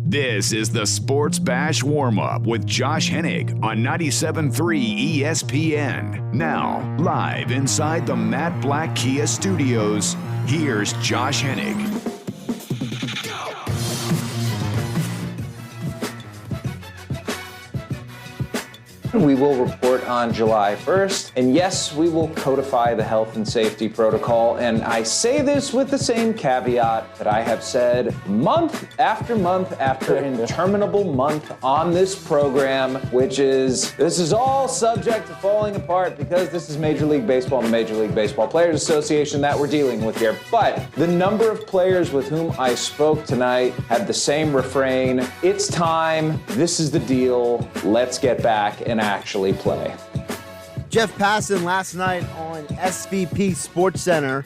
This is the Sports Bash Warm-Up with Josh Hennig on 97.3 ESPN. Now, live inside the Matt Black Kia Studios, here's Josh Hennig. We will report on July 1st, and yes, we will codify the health and safety protocol, and I say this with the same caveat that I have said month after interminable month on this program, which is, this is all subject to falling apart because this is Major League Baseball and the Major League Baseball Players Association that we're dealing with here. But the number of players with whom I spoke tonight had the same refrain: it's time, this is the deal, let's get back and actually play. Jeff Passan last night on SVP Sports Center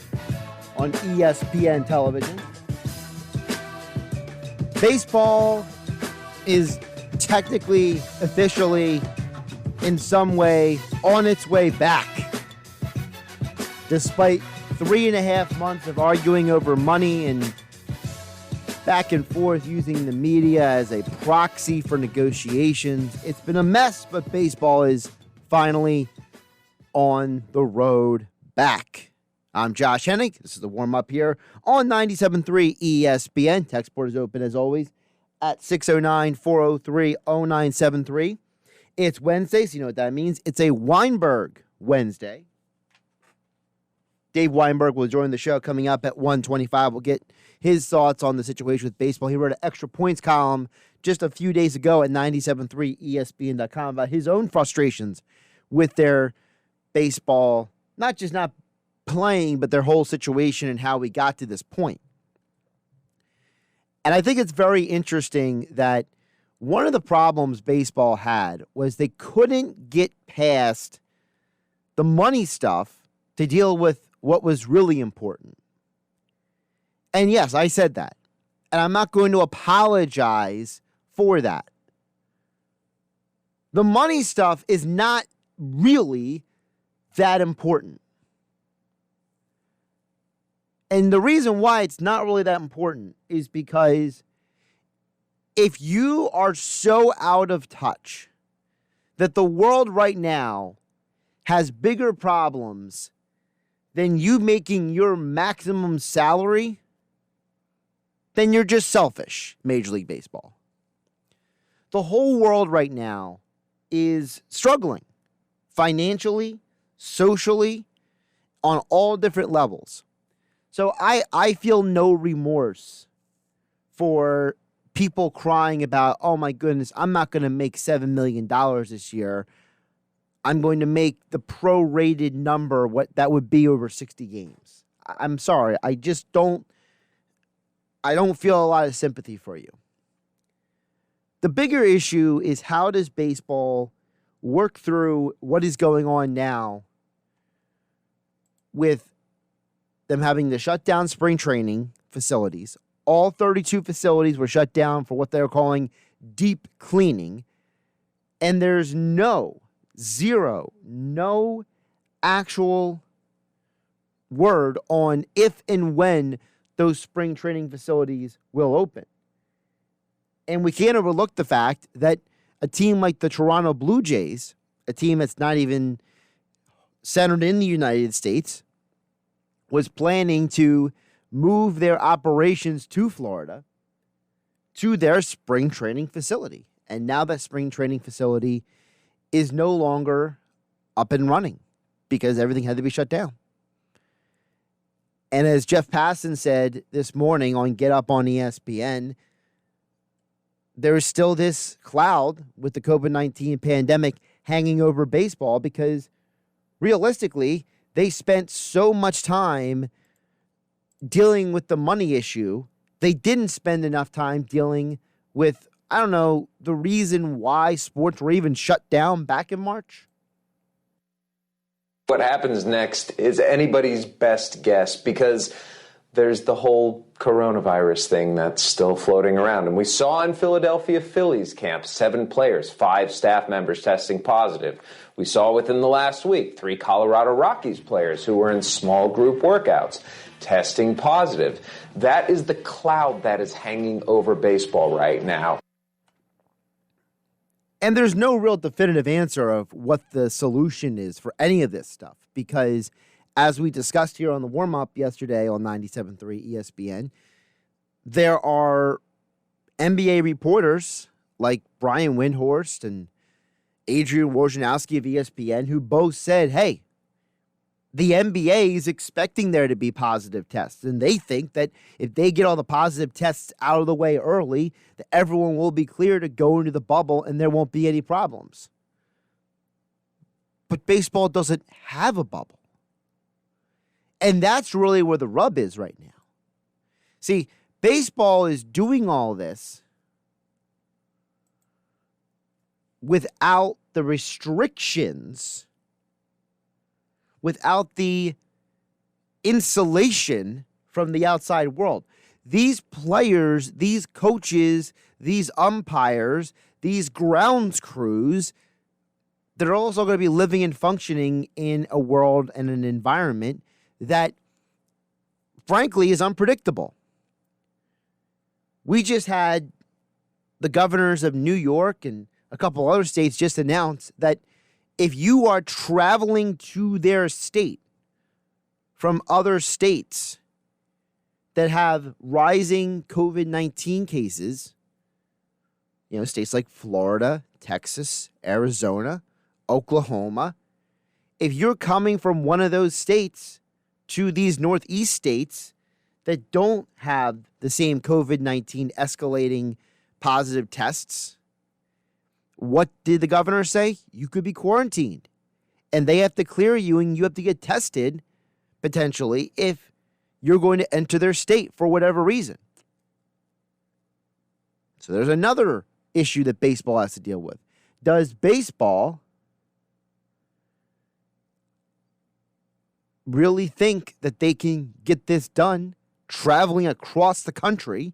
on ESPN television. Baseball is technically, officially, in some way, on its way back. Despite 3.5 months of arguing over money and back and forth using the media as a proxy for negotiations. It's been a mess, but baseball is finally on the road back. I'm Josh Hennig. This is the warm-up here on 97.3 ESPN. Text board is open as always at 609-403-0973. It's Wednesday, so you know what that means. It's a Weinberg Wednesday. Dave Weinberg will join the show coming up at 1:25. We'll get his thoughts on the situation with baseball. He wrote an extra points column just a few days ago at 97.3ESPN.com about his own frustrations with their baseball, not just not playing, but their whole situation and how we got to this point. And I think it's very interesting that one of the problems baseball had was they couldn't get past the money stuff to deal with what was really important. And yes, I said that. And I'm not going to apologize for that. The money stuff is not really that important. And the reason why it's not really that important is because if you are so out of touch that the world right now has bigger problems than you making your maximum salary, then you're just selfish, Major League Baseball. The whole world right now is struggling financially, socially, on all different levels. So I feel no remorse for people crying about, oh my goodness, I'm not going to make $7 million this year. I'm going to make the prorated number what that would be over 60 games. I'm sorry. I don't feel a lot of sympathy for you. The bigger issue is, how does baseball work through what is going on now with them having to shut down spring training facilities? All 32 facilities were shut down for what they're calling deep cleaning. And there's no actual word on if and when those spring training facilities will open. And we can't overlook the fact that a team like the Toronto Blue Jays, a team that's not even centered in the United States, was planning to move their operations to Florida to their spring training facility. And now that spring training facility is no longer up and running because everything had to be shut down. And as Jeff Passan said this morning on Get Up on ESPN, there is still this cloud with the COVID-19 pandemic hanging over baseball because realistically, they spent so much time dealing with the money issue. They didn't spend enough time dealing with, I don't know, the reason why sports were even shut down back in March. What happens next is anybody's best guess, because there's the whole coronavirus thing that's still floating around. And we saw in Philadelphia Phillies camp 7 players, 5 staff members testing positive. We saw within the last week 3 Colorado Rockies players who were in small group workouts testing positive. That is the cloud that is hanging over baseball right now. And there's no real definitive answer of what the solution is for any of this stuff, because as we discussed here on the warm-up yesterday on 97.3 ESPN, there are NBA reporters like Brian Windhorst and Adrian Wojnarowski of ESPN who both said, hey, the NBA is expecting there to be positive tests, and they think that if they get all the positive tests out of the way early, that everyone will be clear to go into the bubble and there won't be any problems. But baseball doesn't have a bubble. And that's really where the rub is right now. See, baseball is doing all this without the restrictions, without the insulation from the outside world. These players, these coaches, these umpires, these grounds crews, they're also going to be living and functioning in a world and an environment that, frankly, is unpredictable. We just had the governors of New York and a couple other states just announce that if you are traveling to their state from other states that have rising COVID-19 cases, states like Florida, Texas, Arizona, Oklahoma, if you're coming from one of those states to these Northeast states that don't have the same COVID-19 escalating positive tests, what did the governor say? You could be quarantined. And they have to clear you, and you have to get tested, potentially, if you're going to enter their state for whatever reason. So there's another issue that baseball has to deal with. Does baseball really think that they can get this done traveling across the country,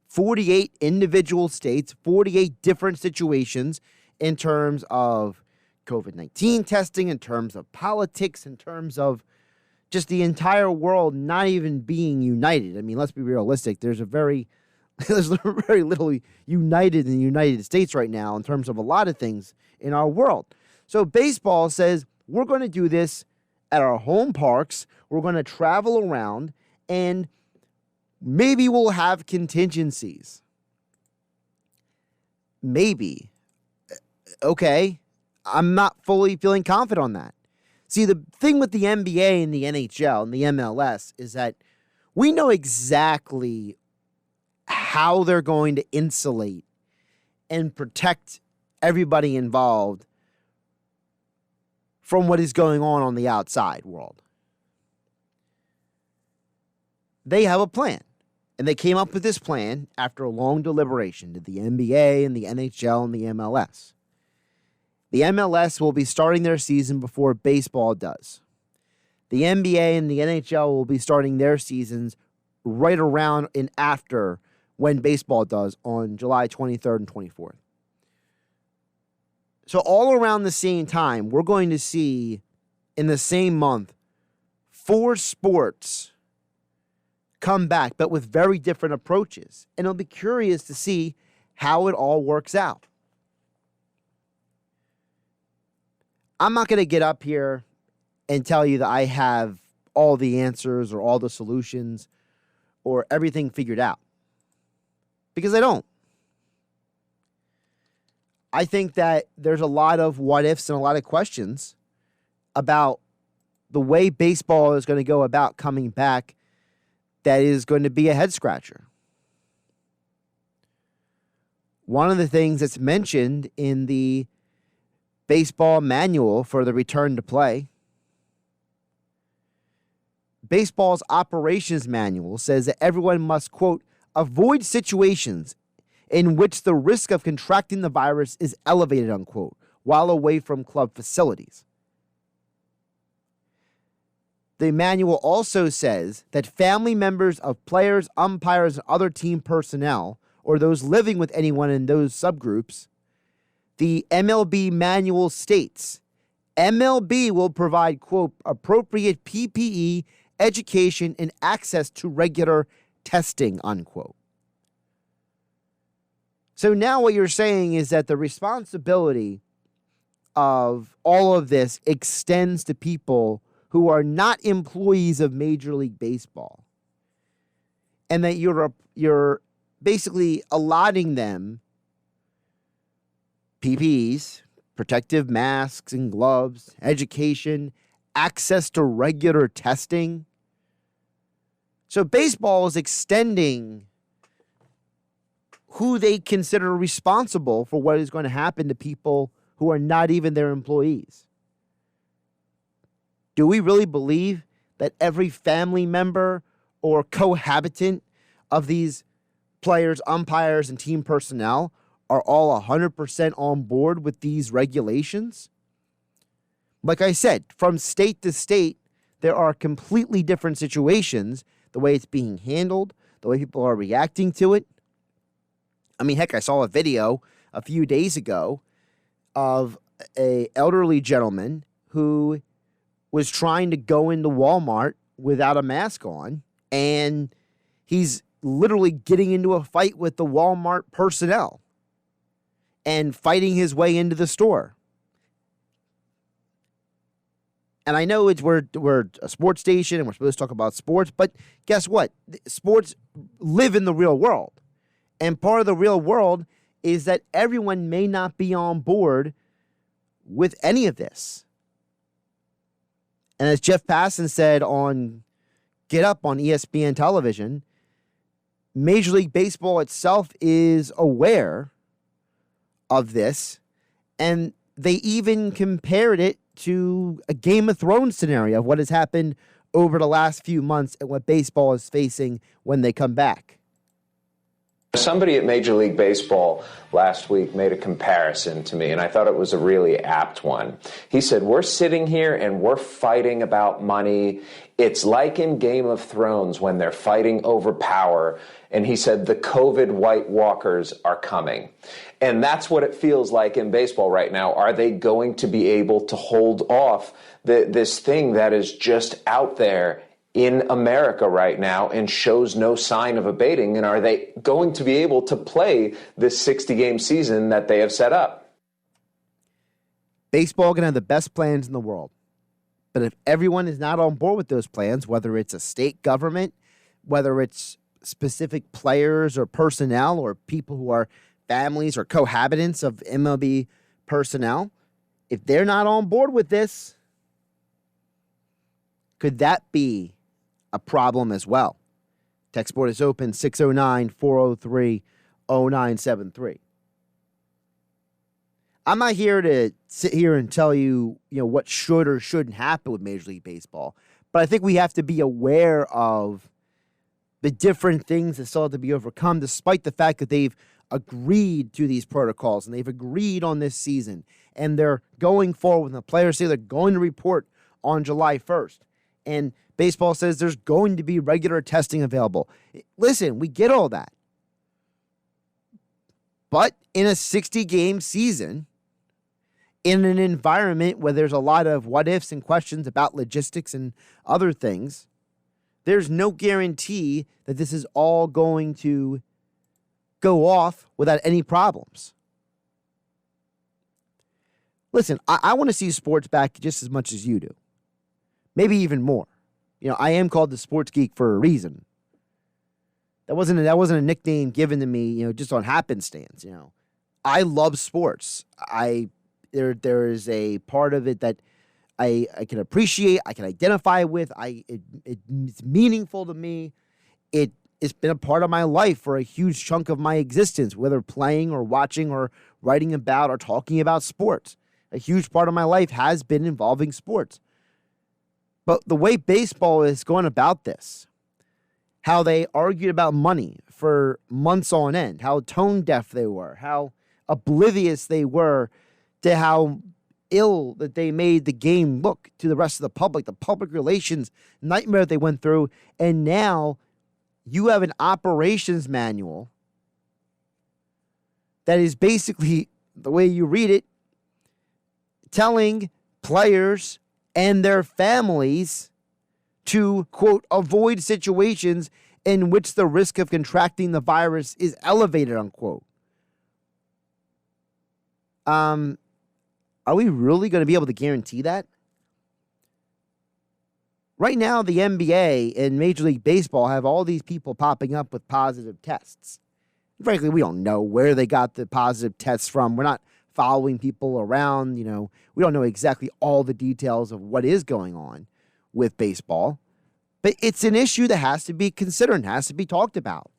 48 individual states, 48 different situations in terms of COVID-19 testing, in terms of politics, in terms of just the entire world not even being united? I mean, let's be realistic. There's very little united in the United States right now in terms of a lot of things in our world. So baseball says, we're going to do this at our home parks. We're going to travel around, and maybe we'll have contingencies. Maybe. Okay. I'm not fully feeling confident on that. See, the thing with the NBA and the NHL and the MLS is that we know exactly how they're going to insulate and protect everybody involved from what is going on the outside world. They have a plan. And they came up with this plan after a long deliberation to the NBA and the NHL and the MLS. The MLS will be starting their season before baseball does. The NBA and the NHL will be starting their seasons right around and after when baseball does on July 23rd and 24th. So all around the same time, we're going to see in the same month 4 sports come back, but with very different approaches. And it'll be curious to see how it all works out. I'm not going to get up here and tell you that I have all the answers or all the solutions or everything figured out, because I don't. I think that there's a lot of what ifs and a lot of questions about the way baseball is going to go about coming back that is going to be a head scratcher. One of the things that's mentioned in the baseball manual for the return to play, baseball's operations manual says that everyone must, quote, avoid situations in which the risk of contracting the virus is elevated, unquote, while away from club facilities. The manual also says that family members of players, umpires, and other team personnel, or those living with anyone in those subgroups, the MLB manual states MLB will provide, quote, appropriate PPE, education, and access to regular testing, unquote. So now what you're saying is that the responsibility of all of this extends to people who are not employees of Major League Baseball, and that you're basically allotting them PPEs, protective masks and gloves, education, access to regular testing. So baseball is extending who they consider responsible for what is going to happen to people who are not even their employees. Do we really believe that every family member or cohabitant of these players, umpires, and team personnel are all 100% on board with these regulations? Like I said, from state to state, there are completely different situations, the way it's being handled, the way people are reacting to it. I mean, heck, I saw a video a few days ago of an elderly gentleman who was trying to go into Walmart without a mask on, and he's literally getting into a fight with the Walmart personnel and fighting his way into the store. And I know we're a sports station and we're supposed to talk about sports, but guess what? Sports live in the real world. And part of the real world is that everyone may not be on board with any of this. And as Jeff Passan said on Get Up on ESPN television, Major League Baseball itself is aware of this, and they even compared it to a Game of Thrones scenario of what has happened over the last few months and what baseball is facing when they come back. Somebody at Major League Baseball last week made a comparison to me, and I thought it was a really apt one. He said, we're sitting here and we're fighting about money. It's like in Game of Thrones when they're fighting over power. And he said, the COVID White Walkers are coming. And that's what it feels like in baseball right now. Are they going to be able to hold off this thing that is just out there in America right now and shows no sign of abating? And are they going to be able to play this 60-game season that they have set up? Baseball can have the best plans in the world. But if everyone is not on board with those plans, whether it's a state government, whether it's specific players or personnel or people who are families or cohabitants of MLB personnel, if they're not on board with this, could that be a problem as well? Text board is open, 609-403-0973. I'm not here to sit here and tell you, what should or shouldn't happen with Major League Baseball, but I think we have to be aware of the different things that still have to be overcome, despite the fact that they've agreed to these protocols and they've agreed on this season, and they're going forward. And the players say they're going to report on July 1st. And baseball says there's going to be regular testing available. Listen, we get all that. But in a 60-game season, in an environment where there's a lot of what ifs and questions about logistics and other things, there's no guarantee that this is all going to go off without any problems. Listen, I want to see sports back just as much as you do. Maybe even more. I am called the sports geek for a reason. That wasn't a nickname given to me, just on happenstance. I love sports. There is a part of it that I can appreciate, I can identify with. It's meaningful to me. It's been a part of my life for a huge chunk of my existence, whether playing or watching or writing about or talking about sports. A huge part of my life has been involving sports. But the way baseball is going about this, how they argued about money for months on end, how tone deaf they were, how oblivious they were to how ill that they made the game look to the rest of the public relations nightmare that they went through. And now you have an operations manual that is basically, the way you read it, telling players and their families to, quote, avoid situations in which the risk of contracting the virus is elevated, unquote. Are we really going to be able to guarantee that? Right now, the NBA and Major League Baseball have all these people popping up with positive tests. Frankly, we don't know where they got the positive tests from. We're not following people around. We don't know exactly all the details of what is going on with baseball. But it's an issue that has to be considered and has to be talked about.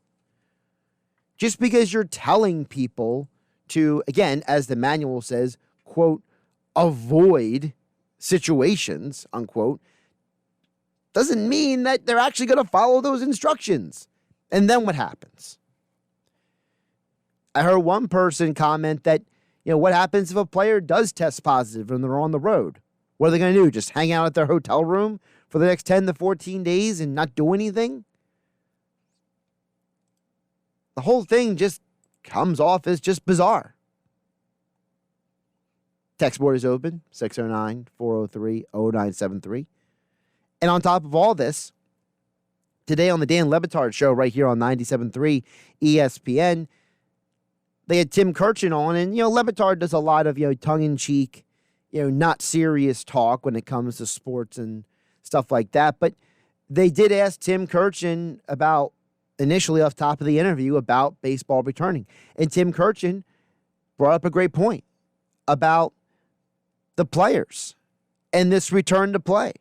Just because you're telling people to, again, as the manual says, quote, avoid situations, unquote, doesn't mean that they're actually going to follow those instructions. And then what happens? I heard one person comment that, what happens if a player does test positive and they're on the road? What are they going to do? Just hang out at their hotel room for the next 10 to 14 days and not do anything? The whole thing just comes off as just bizarre. Text board is open, 609-403-0973. And on top of all this, today on the Dan Le Batard Show right here on 97.3 ESPN, they had Tim Kirchin on, and, Le Batard does a lot of, tongue-in-cheek, not serious talk when it comes to sports and stuff like that. But they did ask Tim Kirchin about, initially off top of the interview, about baseball returning. And Tim Kirchin brought up a great point about the players and this return to play.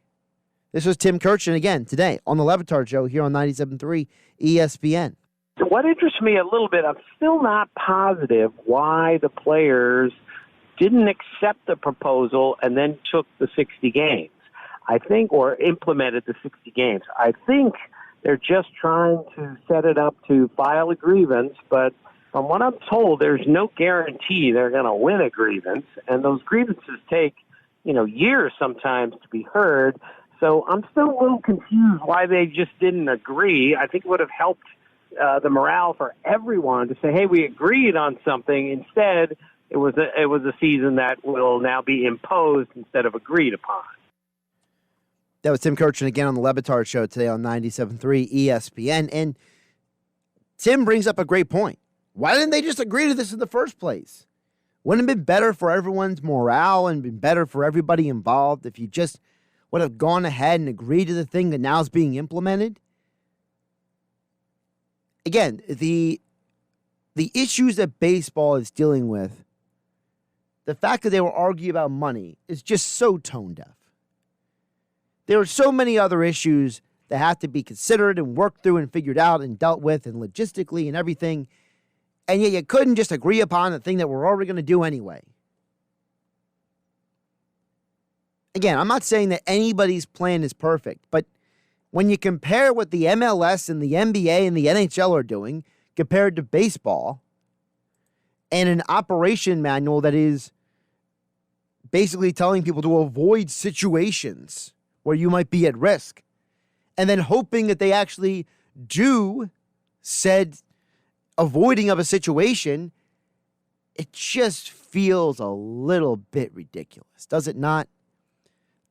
This was Tim Kirchin again today on the Le Batard Show here on 97.3 ESPN. What interests me a little bit, I'm still not positive why the players didn't accept the proposal and then took the 60 games. I think, or implemented the 60 games. I think they're just trying to set it up to file a grievance, but from what I'm told, there's no guarantee they're going to win a grievance, and those grievances take, years sometimes to be heard. So I'm still a little confused why they just didn't agree. I think it would have helped the morale for everyone to say, hey, we agreed on something. Instead, it was a season that will now be imposed instead of agreed upon. That was Tim Kirchin again on the Le Batard Show today on 97.3 ESPN. And Tim brings up a great point. Why didn't they just agree to this in the first place? Wouldn't it have been better for everyone's morale and been better for everybody involved if you just would have gone ahead and agreed to the thing that now is being implemented? Again, the issues that baseball is dealing with, the fact that they were arguing about money is just so tone deaf. There are so many other issues that have to be considered and worked through and figured out and dealt with and logistically and everything. And yet you couldn't just agree upon the thing that we're already going to do anyway. Again, I'm not saying that anybody's plan is perfect, but when you compare what the MLS and the NBA and the NHL are doing compared to baseball and an operation manual that is basically telling people to avoid situations where you might be at risk, and then hoping that they actually do said avoiding of a situation, it just feels a little bit ridiculous, does it not?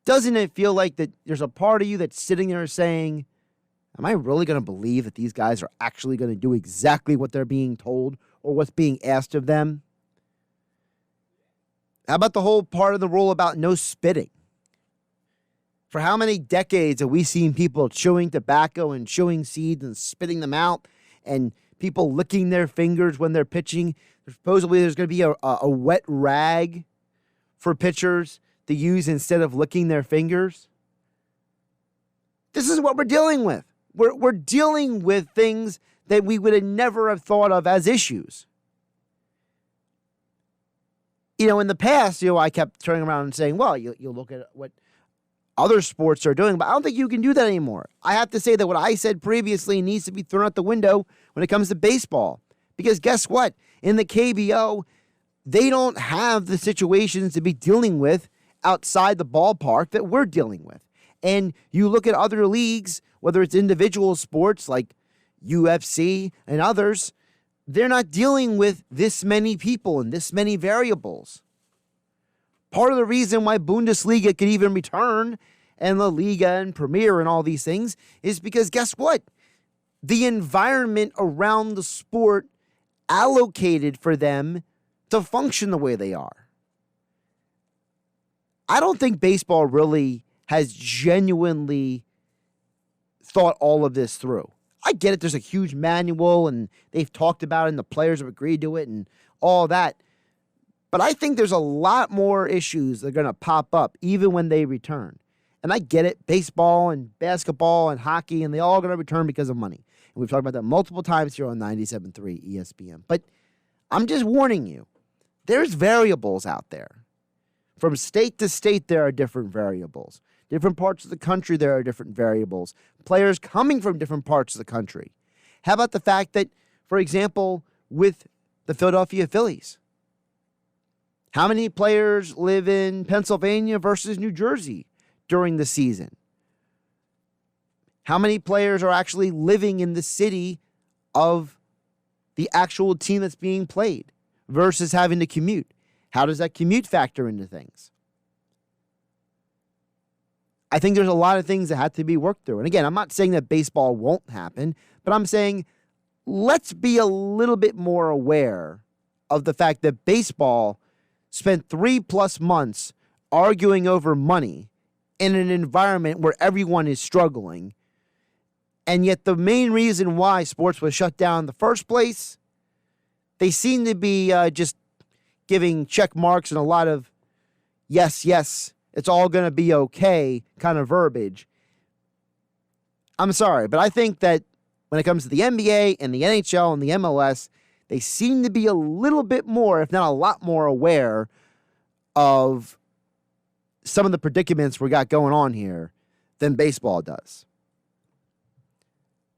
Doesn't it feel like that there's a part of you that's sitting there saying, am I really going to believe that these guys are actually going to do exactly what they're being told or what's being asked of them? How about the whole part of the rule about no spitting? For how many decades have we seen people chewing tobacco and chewing seeds and spitting them out, and people licking their fingers when they're pitching? Supposedly there's going to be a wet rag for pitchers to use instead of licking their fingers. This is what we're dealing with. We're dealing with things that we would have never have thought of as issues. In the past, I kept turning around and saying, well, you look at what other sports are doing, but I don't think you can do that anymore. I have to say that what I said previously needs to be thrown out the window when it comes to baseball. Because guess what? In the KBO, they don't have the situations to be dealing with outside the ballpark that we're dealing with. And you look at other leagues, whether it's individual sports like UFC and others, they're not dealing with this many people and this many variables. Part of the reason why Bundesliga could even return and La Liga and Premier and all these things is because guess what? The environment around the sport allocated for them to function the way they are. I don't think baseball really has genuinely thought all of this through. I get it. There's a huge manual and they've talked about it and the players have agreed to it and all that. But I think there's a lot more issues that are going to pop up even when they return. And I get it. Baseball and basketball and hockey, and they all going to return because of money. And we've talked about that multiple times here on 97.3 ESPN. But I'm just warning you, there's variables out there. From state to state, there are different variables. Different parts of the country, there are different variables. Players coming from different parts of the country. How about the fact that, for example, with the Philadelphia Phillies, how many players live in Pennsylvania versus New Jersey during the season? How many players are actually living in the city of the actual team that's being played versus having to commute? How does that commute factor into things? I think there's a lot of things that have to be worked through. And again, I'm not saying that baseball won't happen, but I'm saying let's be a little bit more aware of the fact that baseball spent 3+ months arguing over money in an environment where everyone is struggling. And yet the main reason why sports was shut down in the first place, they seem to be just giving check marks and a lot of yes, it's all going to be okay kind of verbiage. I'm sorry, but I think that when it comes to the NBA and the NHL and the MLS, they seem to be a little bit more, if not a lot more, aware of some of the predicaments we got going on here than baseball does.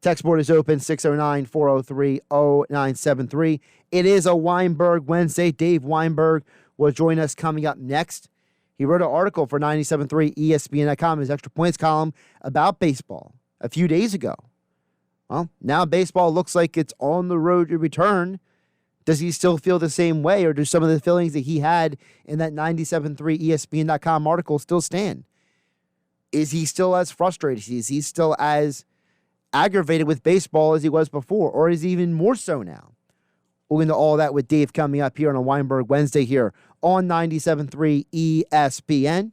Text board is open, 609-403-0973. It is a Weinberg Wednesday. Dave Weinberg will join us coming up next. He wrote an article for 97.3 ESPN.com, his extra points column, about baseball a few days ago. Well, now baseball looks like it's on the road to return. Does he still feel the same way, or do some of the feelings that he had in that 97.3 ESPN.com article still stand? Is he still as frustrated? Is he still as aggravated with baseball as he was before, or is he even more so now? We'll get into all that with Dave coming up here on a Weinberg Wednesday here on 97.3 ESPN.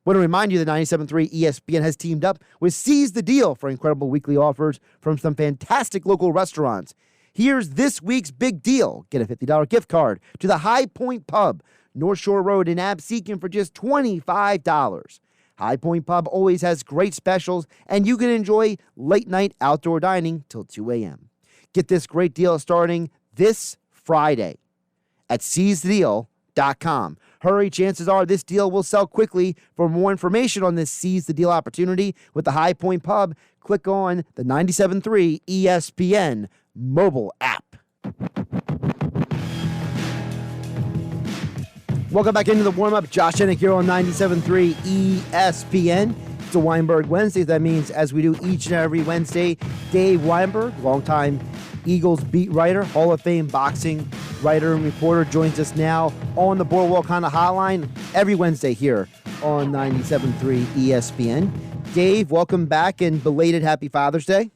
Want to remind you that 97.3 ESPN has teamed up with Seize the Deal for incredible weekly offers from some fantastic local restaurants. Here's this week's big deal. Get a $50 gift card to the High Point Pub, North Shore Road in Absecon for just $25. High Point Pub always has great specials, and you can enjoy late-night outdoor dining till 2 a.m. Get this great deal starting this Friday at seizethedeal.com. Hurry, chances are this deal will sell quickly. For more information on this Seize the Deal opportunity with the High Point Pub, click on the 97.3 ESPN mobile app. Welcome back into the warm-up. Josh Hennig here on 97.3 ESPN. It's a Weinberg Wednesday. That means, as we do each and every Wednesday, Dave Weinberg, longtime Eagles beat writer, Hall of Fame boxing writer and reporter, joins us now on the Boardwalk Honda Hotline every Wednesday here on 97.3 ESPN. Dave, welcome back and belated Happy Father's Day.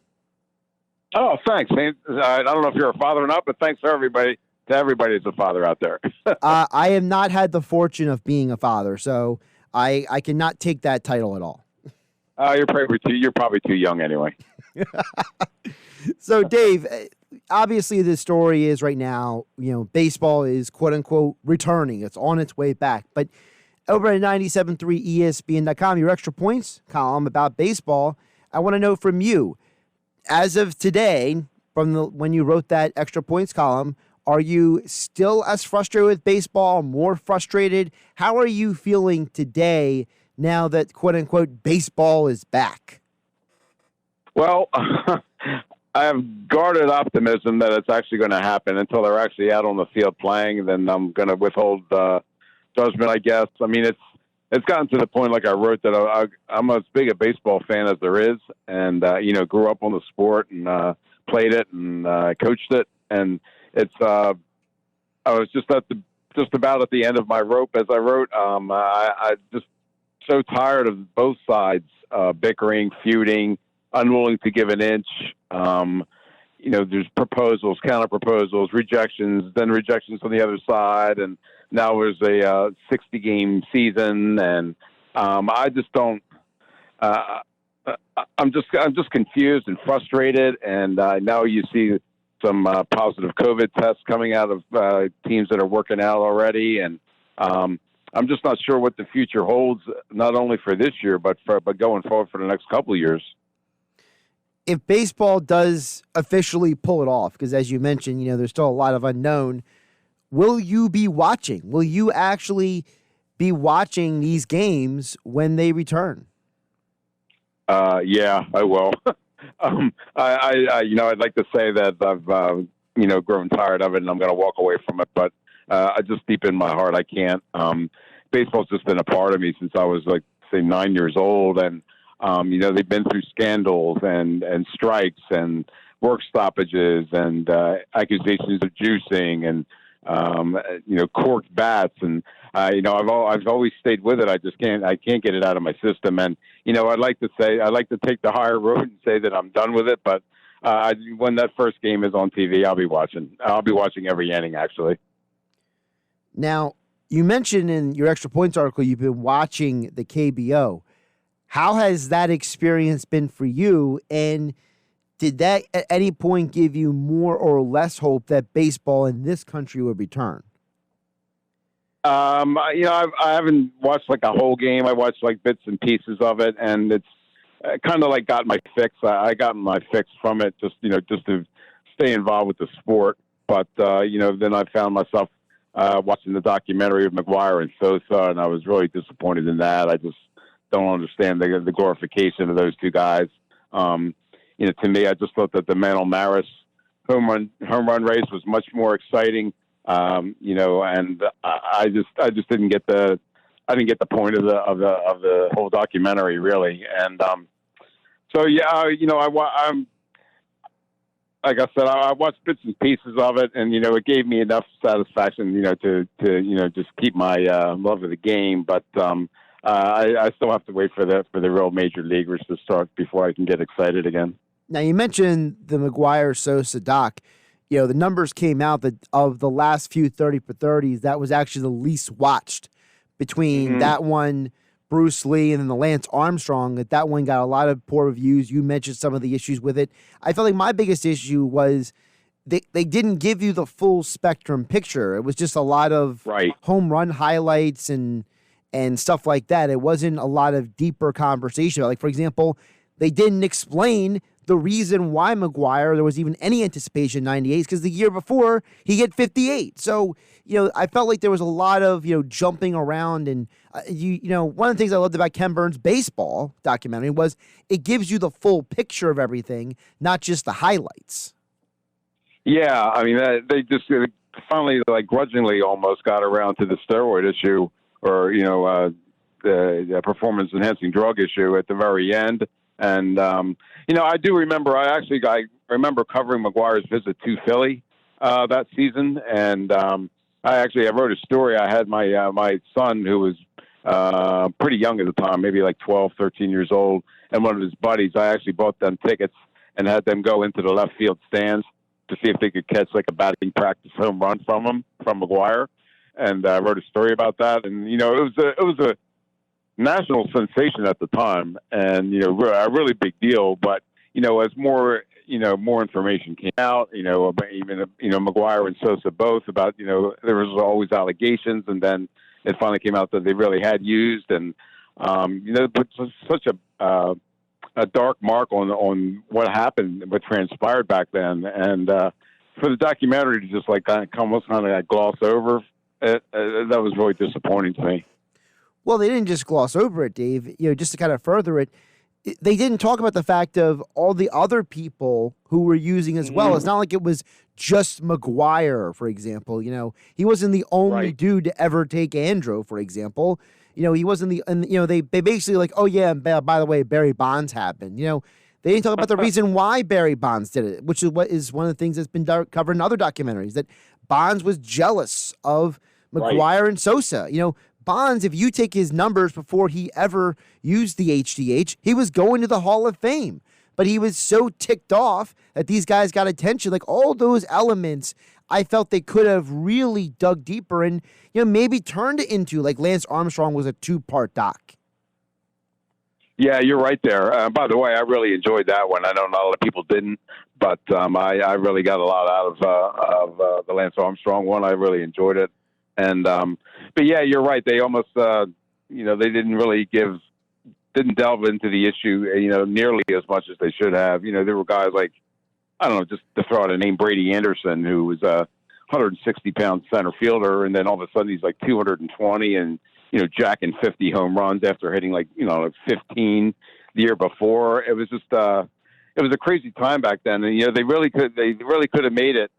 Oh, thanks, man. I don't know if you're a father or not, but thanks for everybody. To everybody that's a father out there. I have not had the fortune of being a father, so I cannot take that title at all. You're probably too young anyway. So, Dave, obviously the story is right now, baseball is quote unquote returning. It's on its way back. But over at 97.3 ESPN.com, your extra points column about baseball, I want to know from you, as of today, from when you wrote that extra points column, are you still as frustrated with baseball, more frustrated? How are you feeling today now that, quote-unquote, baseball is back? Well, I have guarded optimism that it's actually going to happen until they're actually out on the field playing. Then I'm going to withhold judgment, I guess. I mean, it's gotten to the point, like I wrote, that I'm as big a baseball fan as there is, and grew up on the sport and played it and coached it, and it's I was just about at the end of my rope as I wrote. I just so tired of both sides bickering, feuding, unwilling to give an inch. There's proposals, counter proposals, rejections, then rejections on the other side, and now there's a 60-game season, and I just don't. I'm just confused and frustrated, and now you see some positive COVID tests coming out of teams that are working out already, and I'm just not sure what the future holds, not only for this year, but going forward for the next couple of years. If baseball does officially pull it off, because as you mentioned, there's still a lot of unknown, will you be watching? Will you actually be watching these games when they return? Yeah, I will. I'd like to say that I've, grown tired of it and I'm going to walk away from it, but I just deep in my heart, I can't. Baseball's just been a part of me since I was 9 years old. And, they've been through scandals and strikes and work stoppages and accusations of juicing and, corked bats. And, I've always stayed with it. I can't get it out of my system. And, I'd like to take the higher road and say that I'm done with it. But when that first game is on TV, I'll be watching. I'll be watching every inning, actually. Now, you mentioned in your Extra Points article you've been watching the KBO. How has that experience been for you? And did that at any point give you more or less hope that baseball in this country would return? I haven't watched a whole game. I watched bits and pieces of it, and it's kind of got my fix. I got my fix from it, just to stay involved with the sport. But then I found myself watching the documentary of McGwire and Sosa, and I was really disappointed in that. I just don't understand the glorification of those two guys. To me, I just thought that the Mantle Maris home run race was much more exciting. And I just didn't get the point of the whole documentary really. And I'm like I said, I watched bits and pieces of it, and it gave me enough satisfaction, to just keep my love of the game. But I still have to wait for the real major leaguers to start before I can get excited again. Now, you mentioned the McGwire Sosa doc. The numbers came out that of the last few 30 for 30s, that was actually the least watched between that one, Bruce Lee, and then the Lance Armstrong. That one got a lot of poor reviews. You mentioned some of the issues with it. I felt like my biggest issue was they didn't give you the full spectrum picture. It was just a lot of home run highlights and stuff like that. It wasn't a lot of deeper conversation. For example, they didn't explain the reason why McGwire, there was even any anticipation in 98 because the year before he hit 58. So, I felt like there was a lot of, jumping around. And, one of the things I loved about Ken Burns' baseball documentary was it gives you the full picture of everything, not just the highlights. Yeah. I mean, they just finally, grudgingly almost got around to the steroid issue or, the performance-enhancing drug issue at the very end. And, I do remember, I remember covering McGwire's visit to Philly that season. And I wrote a story. I had my son, who was pretty young at the time, maybe 12, 13 years old, and one of his buddies. I actually bought them tickets and had them go into the left field stands to see if they could catch a batting practice home run from McGwire. And I wrote a story about that. And, it was a national sensation at the time, and a really big deal. But as more information came out, about even McGwire and Sosa both about there was always allegations, and then it finally came out that they really had used, and put such a dark mark on what happened, what transpired back then, and for the documentary to just almost gloss over it, that was really disappointing to me. Well, they didn't just gloss over it, Dave. Just to kind of further it, they didn't talk about the fact of all the other people who were using as well. It's not like it was just McGwire, for example. He wasn't the only dude to ever take Andro, for example. He wasn't they basically like, oh yeah, and by the way, Barry Bonds happened. They didn't talk about the reason why Barry Bonds did it, which is one of the things that's been covered in other documentaries, that Bonds was jealous of McGwire and Sosa. Bonds, if you take his numbers before he ever used the HDH, he was going to the Hall of Fame. But he was so ticked off that these guys got attention. Like, all those elements, I felt they could have really dug deeper and, maybe turned it into, like, Lance Armstrong was a 2-part doc. Yeah, you're right there. By the way, I really enjoyed that one. I know not a lot of people didn't, but I really got a lot out of the Lance Armstrong one. I really enjoyed it. And but yeah, you're right. They almost they didn't delve into the issue nearly as much as they should have. There were guys like, I don't know, just to throw out a name, Brady Anderson, who was a 160-pound center fielder, and then all of a sudden he's like 220 and jacking 50 home runs after hitting like 15 the year before. It was just it was a crazy time back then, and they really could have made it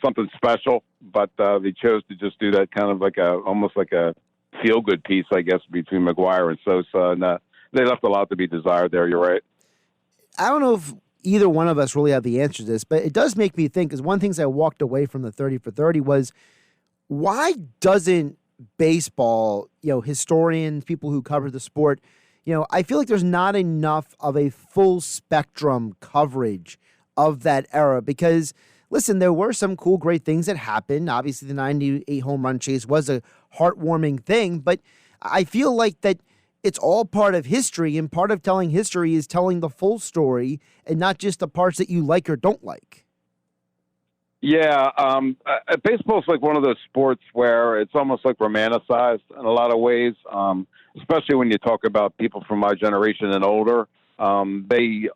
something special, but they chose to just do that kind of like almost like a feel-good piece, I guess, between McGwire and Sosa, and they left a lot to be desired there. You're right. I don't know if either one of us really have the answer to this, but it does make me think, because one of the things I walked away from the 30 for 30 was, why doesn't baseball, historians, people who cover the sport, I feel like there's not enough of a full spectrum coverage of that era, because listen, there were some cool, great things that happened. Obviously, the 98 home run chase was a heartwarming thing, but I feel like that it's all part of history, and part of telling history is telling the full story and not just the parts that you like or don't like. Yeah, baseball's like one of those sports where it's almost like romanticized in a lot of ways, especially when you talk about people from my generation and older. They,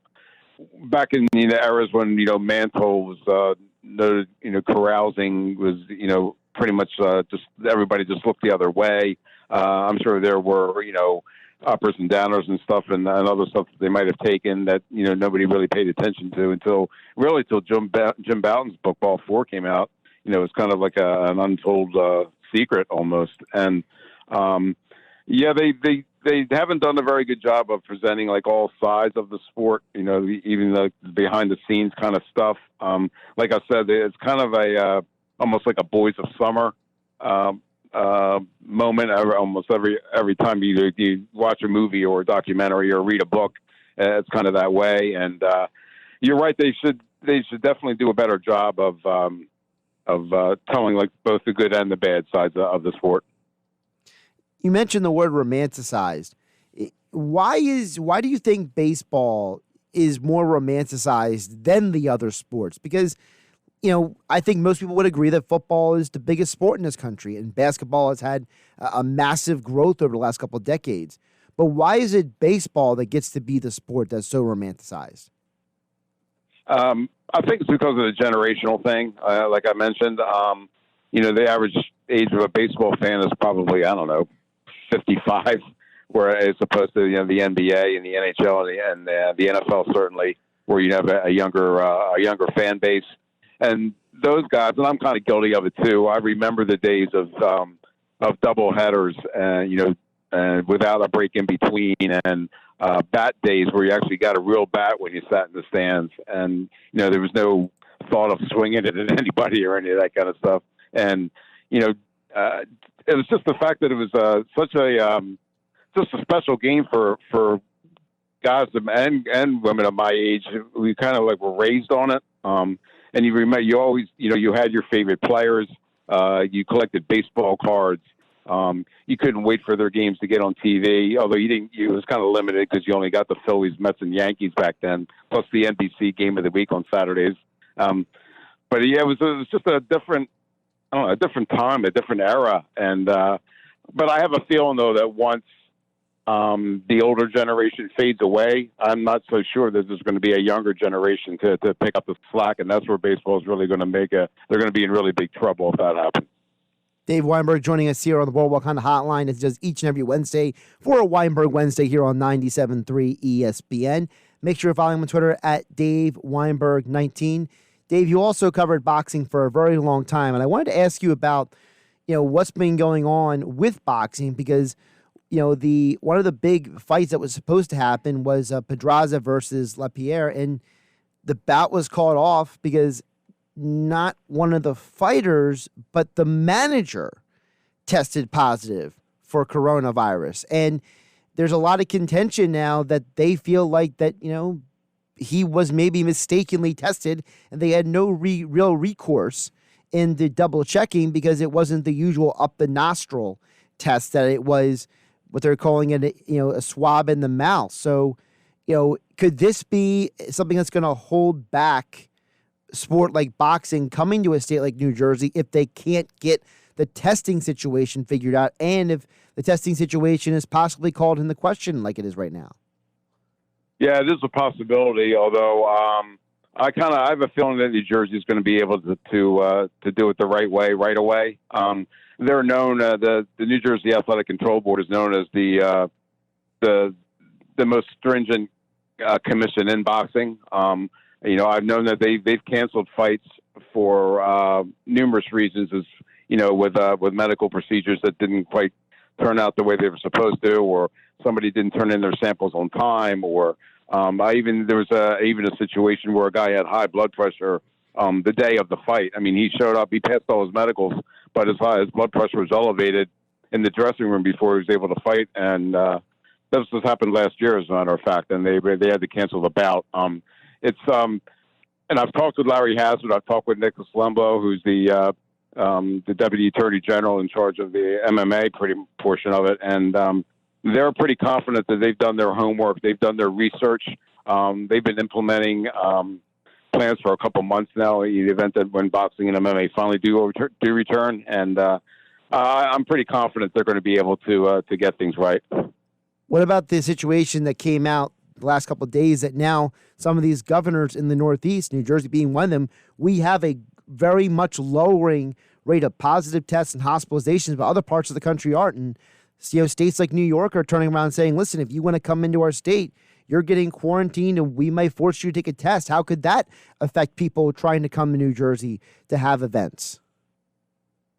back in the eras when, Mantle was, carousing was, pretty much just everybody just looked the other way. I'm sure there were, uppers and downers and stuff and other stuff that they might have taken that, nobody really paid attention to until Jim Bouton's book, Ball 4, came out. It's kind of like an untold secret almost. And, they haven't done a very good job of presenting like all sides of the sport, even the behind the scenes kind of stuff. Like I said, it's kind of almost like a Boys of Summer moment. Almost every time you watch a movie or a documentary or read a book, it's kind of that way. And you're right; they should definitely do a better job of telling like both the good and the bad sides of the sport. You mentioned the word romanticized. Why do you think baseball is more romanticized than the other sports? Because, I think most people would agree that football is the biggest sport in this country, and basketball has had a massive growth over the last couple of decades. But why is it baseball that gets to be the sport that's so romanticized? I think it's because of the generational thing. Like I mentioned, the average age of a baseball fan is probably, 55, whereas opposed to the NBA and the NHL and the NFL, certainly, where you have a younger fan base. And those guys, and I'm kind of guilty of it too. I remember the days of double headers and without a break in between, and bat days where you actually got a real bat when you sat in the stands, and there was no thought of swinging it at anybody or any of that kind of stuff. And it was just the fact that it was such a just a special game for guys and women of my age. We kind of like were raised on it. And you remember, you always, you had your favorite players. You collected baseball cards. You couldn't wait for their games to get on TV, although you didn't. It was kind of limited because you only got the Phillies, Mets, and Yankees back then, plus the NBC Game of the Week on Saturdays. But yeah, it was just a different time, a different era. And but I have a feeling though that once the older generation fades away, I'm not so sure that there's going to be a younger generation to pick up the slack, and that's where baseball is really going to they're going to be in really big trouble if that happens. Dave Weinberg joining us here on the Boardwalk Honda Hotline, as he does each and every Wednesday for a Weinberg Wednesday here on 97.3 ESPN. Make sure you're following him on Twitter at Dave Weinberg19. Dave, you also covered boxing for a very long time, and I wanted to ask you about, what's been going on with boxing, because the one of the big fights that was supposed to happen was Pedraza versus LaPierre, and the bout was called off because not one of the fighters, but the manager tested positive for coronavirus. And there's a lot of contention now that they feel like that, he was maybe mistakenly tested and they had no real recourse in the double checking because it wasn't the usual up the nostril test, that it was what they're calling it, a swab in the mouth. So, could this be something that's going to hold back sport like boxing coming to a state like New Jersey if they can't get the testing situation figured out, and if the testing situation is possibly called into question like it is right now? Yeah, it is a possibility, although I have a feeling that New Jersey is going to be able to do it the right way right away. They're known, the New Jersey Athletic Control Board is known as the most stringent commission in boxing. I've known that they've canceled fights for numerous reasons, as with medical procedures that didn't quite turn out the way they were supposed to, or somebody didn't turn in their samples on time, or there was a situation where a guy had high blood pressure the day of the fight. I mean, he showed up, he passed all his medicals, but his blood pressure was elevated in the dressing room before he was able to fight, and this happened last year, as a matter of fact, and they had to cancel the bout. And I've talked with Larry Hazzard, I've talked with Nicholas Lembo, who's the Deputy Attorney General in charge of the MMA portion of it, and they're pretty confident that they've done their homework, they've done their research, they've been implementing plans for a couple months now in the event that when boxing and MMA finally do return, and I'm pretty confident they're going to be able to get things right. What about the situation that came out the last couple of days that now some of these governors in the Northeast, New Jersey being one of them, we have a very much lowering rate of positive tests and hospitalizations, but other parts of the country aren't. And states like New York are turning around and saying, listen, if you want to come into our state, you're getting quarantined and we might force you to take a test. How could that affect people trying to come to New Jersey to have events?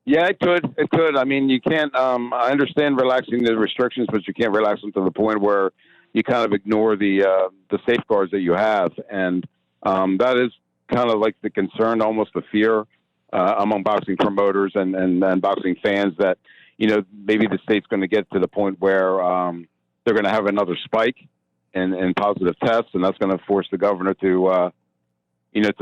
Yeah, it could. It could. I mean, you can't, I understand relaxing the restrictions, but you can't relax them to the point where you kind of ignore the safeguards that you have. And that is kind of like the concern, almost the fear among boxing promoters and boxing fans that, maybe the state's going to get to the point where they're going to have another spike in positive tests, and that's going to force the governor to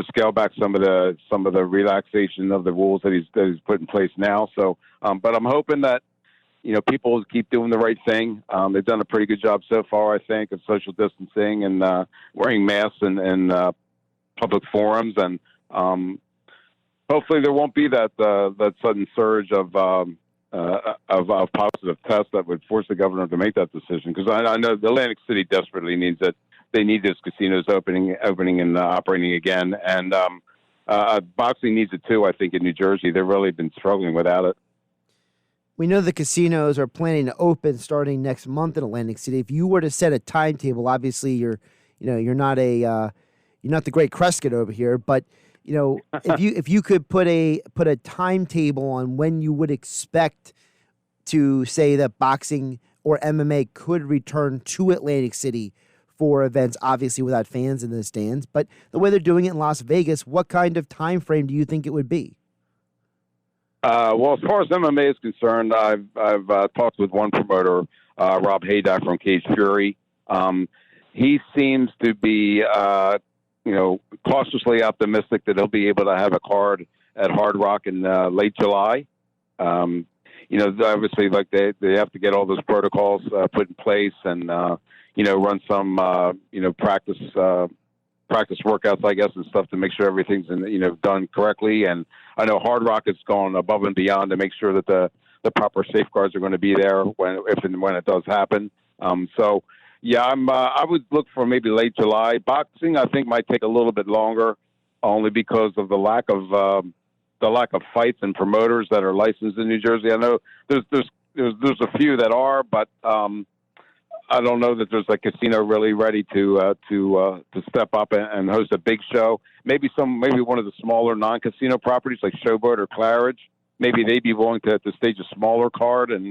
scale back some of the relaxation of the rules that he's put in place now. So, but I'm hoping that people keep doing the right thing. They've done a pretty good job so far, I think, of social distancing and wearing masks in public forums, and hopefully there won't be that sudden surge of positive tests that would force the governor to make that decision. Because I know the Atlantic City desperately needs it. They need those casinos opening and operating again, and boxing needs it too. I think in New Jersey, they've really been struggling without it. We know the casinos are planning to open starting next month in Atlantic City. If you were to set a timetable, obviously you're not the great Prescott over here, but if you could put a timetable on when you would expect to say that boxing or MMA could return to Atlantic City for events, obviously without fans in the stands, but the way they're doing it in Las Vegas, what kind of time frame do you think it would be? Well, as far as MMA is concerned, I've talked with one promoter, Rob Haydock from Cage Fury. He seems to be, cautiously optimistic that he'll be able to have a card at Hard Rock in late July. Obviously, like they have to get all those protocols put in place and run some practice workouts, I guess, and stuff to make sure everything's done correctly. And I know Hard Rock has gone above and beyond to make sure that the proper safeguards are going to be there if and when it does happen. I would look for maybe late July. Boxing, I think, might take a little bit longer, only because of the lack of fights and promoters that are licensed in New Jersey. I know there's a few that are, but I don't know that there's a casino really ready to step up and host a big show. Maybe one of the smaller non-casino properties like Showboat or Claridge maybe they'd be willing to stage a smaller card and,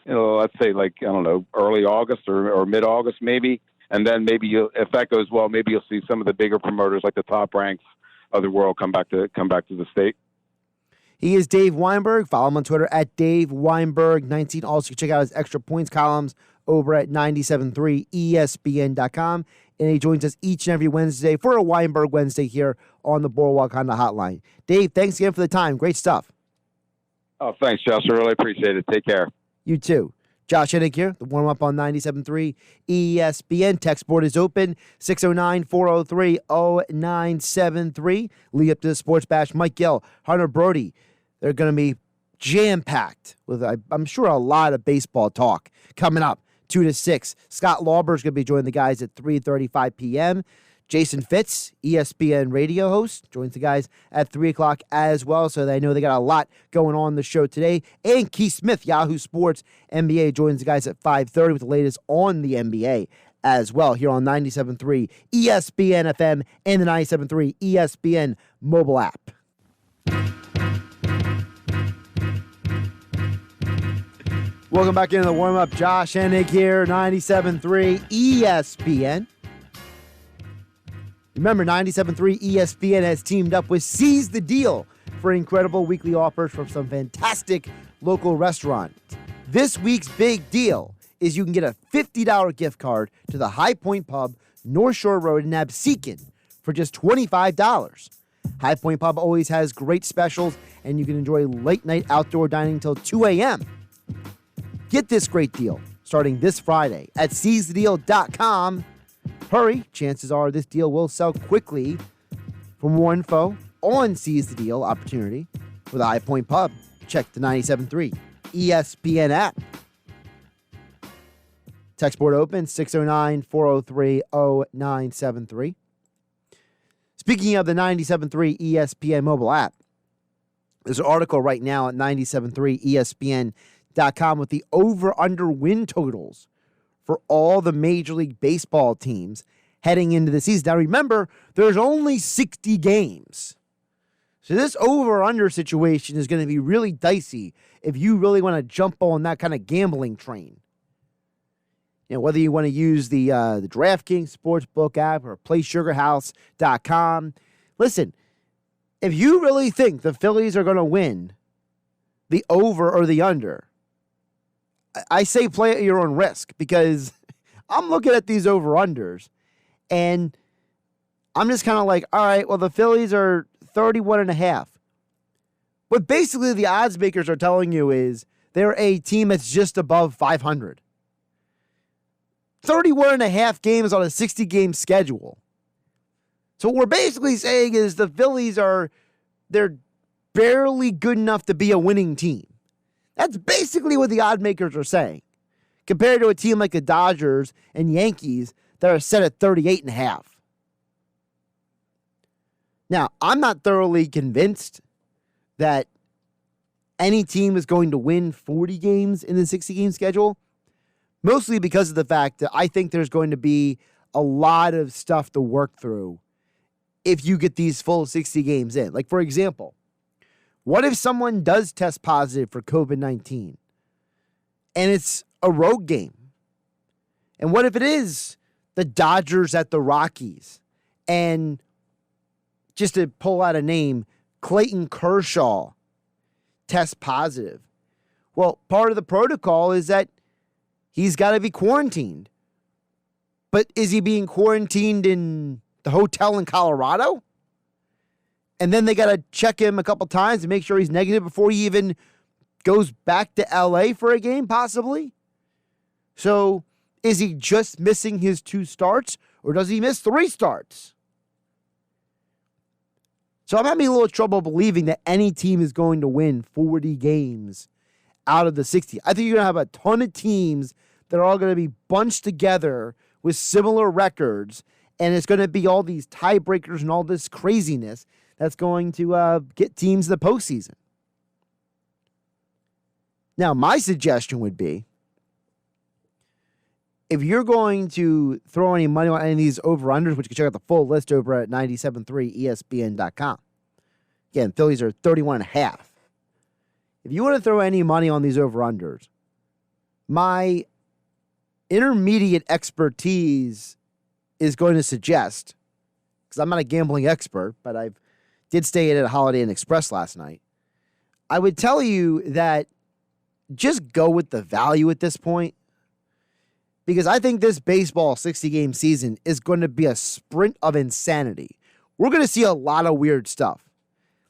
let's say like, I don't know, early August or mid-August maybe. And then maybe if that goes well, maybe you'll see some of the bigger promoters like the Top Ranks of the world come back to the state. He is Dave Weinberg. Follow him on Twitter at Dave Weinberg19. Also, check out his extra points columns over at 973ESPN.com. And he joins us each and every Wednesday for a Weinberg Wednesday here on the Boardwalk Honda Hotline. Dave, thanks again for the time. Great stuff. Oh, thanks, Josh. I really appreciate it. Take care. You too. Josh Hennig here, the warm-up on 97.3 ESPN. Text board is open, 609-403-0973. Lead up to the Sports Bash. Mike Gill, Hunter Brody. They're going to be jam-packed with, I'm sure, a lot of baseball talk coming up, 2 to 6. Scott Lauber's going to be joining the guys at 3:35 p.m. Jason Fitz, ESPN radio host, joins the guys at 3 o'clock as well, so they know they got a lot going on the show today. And Keith Smith, Yahoo Sports NBA, joins the guys at 5:30 with the latest on the NBA as well here on 97.3 ESPN FM and the 97.3 ESPN mobile app. Welcome back into the warm-up. Josh Hennig here, 97.3 ESPN. Remember, 97.3 ESPN has teamed up with Seize the Deal for incredible weekly offers from some fantastic local restaurants. This week's big deal is you can get a $50 gift card to the High Point Pub, North Shore Road in Absecon for just $25. High Point Pub always has great specials, and you can enjoy late-night outdoor dining until 2 a.m. Get this great deal starting this Friday at seizethedeal.com. Hurry, chances are this deal will sell quickly. For more info on Seize the Deal opportunity with the High Point Pub, check the 97.3 ESPN app. Text board open, 609-403-0973. Speaking of the 97.3 ESPN mobile app, there's an article right now at 97.3ESPN.com with the over-under win totals for all the Major League Baseball teams heading into the season. Now, remember, there's only 60 games. So this over-under situation is going to be really dicey if you really want to jump on that kind of gambling train. You know, whether you want to use the DraftKings Sportsbook app or PlaySugarHouse.com. Listen, if you really think the Phillies are going to win the over or the under, I say play at your own risk, because I'm looking at these over-unders and I'm just kind of like, all right, well, the Phillies are 31.5. What basically the odds makers are telling you is they're a team that's just above 500. 31.5 games on a 60-game schedule. So what we're basically saying is the Phillies they're barely good enough to be a winning team. That's basically what the odd makers are saying, compared to a team like the Dodgers and Yankees that are set at 38.5. Now, I'm not thoroughly convinced that any team is going to win 40 games in the 60-game schedule, mostly because of the fact that I think there's going to be a lot of stuff to work through if you get these full 60 games in. Like, for example, what if someone does test positive for COVID-19 and it's a road game? And what if it is the Dodgers at the Rockies and, just to pull out a name, Clayton Kershaw tests positive? Well, part of the protocol is that he's got to be quarantined. But is he being quarantined in the hotel in Colorado? And then they got to check him a couple times to make sure he's negative before he even goes back to LA for a game, possibly. So is he just missing his 2 starts, or does he miss 3 starts? So I'm having a little trouble believing that any team is going to win 40 games out of the 60. I think you're going to have a ton of teams that are all going to be bunched together with similar records, and it's going to be all these tiebreakers and all this craziness that's going to get teams to the postseason. Now, my suggestion would be, if you're going to throw any money on any of these over-unders, which you can check out the full list over at 97.3ESPN.com. Again, Phillies are 31.5. if you want to throw any money on these over-unders, my intermediate expertise is going to suggest, because I'm not a gambling expert, but I did stay at a Holiday Inn Express last night. I would tell you that just go with the value at this point, because I think this baseball 60-game season is going to be a sprint of insanity. We're going to see a lot of weird stuff.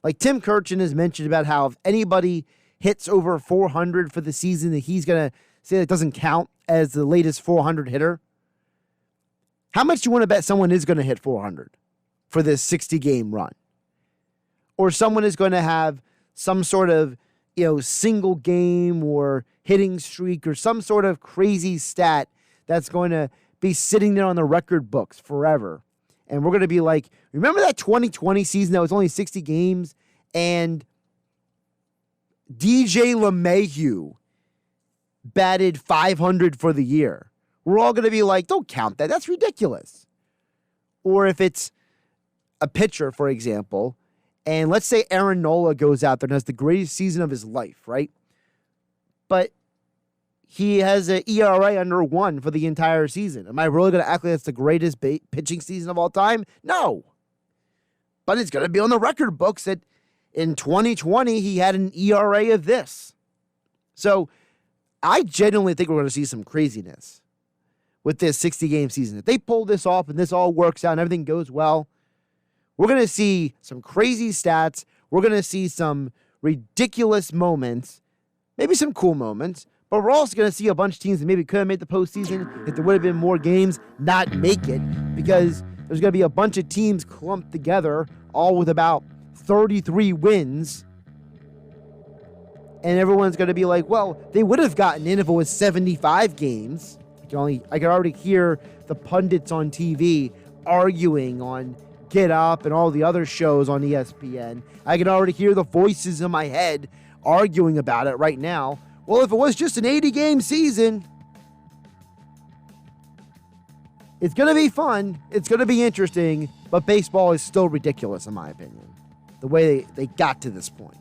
Like Tim Kirchin has mentioned about how if anybody hits over 400 for the season, that he's going to say that doesn't count as the latest 400 hitter. How much do you want to bet someone is going to hit 400 for this 60-game run? Or someone is going to have some sort of, single game or hitting streak or some sort of crazy stat that's going to be sitting there on the record books forever. And we're going to be like, remember that 2020 season that was only 60 games and DJ LeMahieu batted 500 for the year? We're all going to be like, don't count that. That's ridiculous. Or if it's a pitcher, for example, and let's say Aaron Nola goes out there and has the greatest season of his life, right? But he has an ERA under 1 for the entire season. Am I really going to act like that's the greatest pitching season of all time? No. But it's going to be on the record books that in 2020, he had an ERA of this. So I genuinely think we're going to see some craziness with this 60-game season. If they pull this off and this all works out and everything goes well, we're going to see some crazy stats. We're going to see some ridiculous moments, maybe some cool moments, but we're also going to see a bunch of teams that maybe could have made the postseason if there would have been more games not make it, because there's going to be a bunch of teams clumped together, all with about 33 wins. And everyone's going to be like, well, they would have gotten in if it was 75 games. I can already hear the pundits on TV arguing on Get Up and all the other shows on ESPN. I can already hear the voices in my head arguing about it right now. Well, if it was just an 80-game season, it's going to be fun. It's going to be interesting. But baseball is still ridiculous, in my opinion, the way they got to this point.